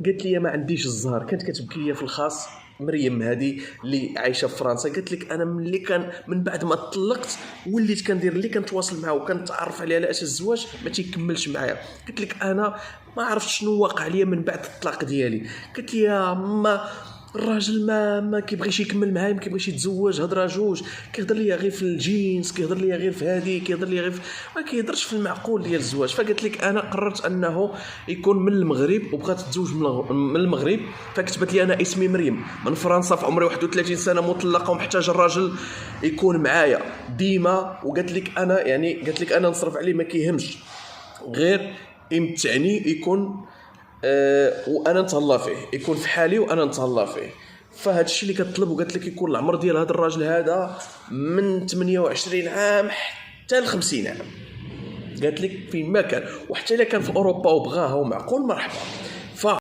قالت لي ما عنديش الزهر، كانت كتبكي لي في الخاص مريم هذه اللي عايشه في فرنسا. قالت لك انا ملي كان من بعد ما طلقت وليت كندير اللي كنتواصل معاه وكنتعرف عليه على اساس الزواج ما تيكملش معايا. قلت لك انا ما عرفتش شنو واقع ليا من بعد الطلاق ديالي. قلت لي يا ما الراجل ما كيبغيش يكمل معايا، ما كيبغيش يتزوج، هضره جوج كيهضر ليا غير في الجنس، كيهضر ليا غير في هذه، كيهضر ليا غير ما كيهضرش في المعقول ديال الزواج. فقلت لك انا قررت انه يكون من المغرب وبغات تتزوج من المغرب. فكتبت لي انا اسمي مريم من فرنسا، في عمري 31 سنه، مطلقه ومحتاجه الراجل يكون معايا ديما. وقالت لك انا يعني قالت لك انا نصرف عليه ما كيهمش، غير يمتعني يكون وانا نتهلا فيه، يكون في حالي وانا نتهلا فيه. فهاد الشيء اللي كتطلب. وقالت لك يكون العمر ديال هذا الراجل هذا من 28 عام حتى ل 50 عام. قالت لك فين ما كان، وحتى الا كان في اوروبا وبغاها ومعقول مرحبا.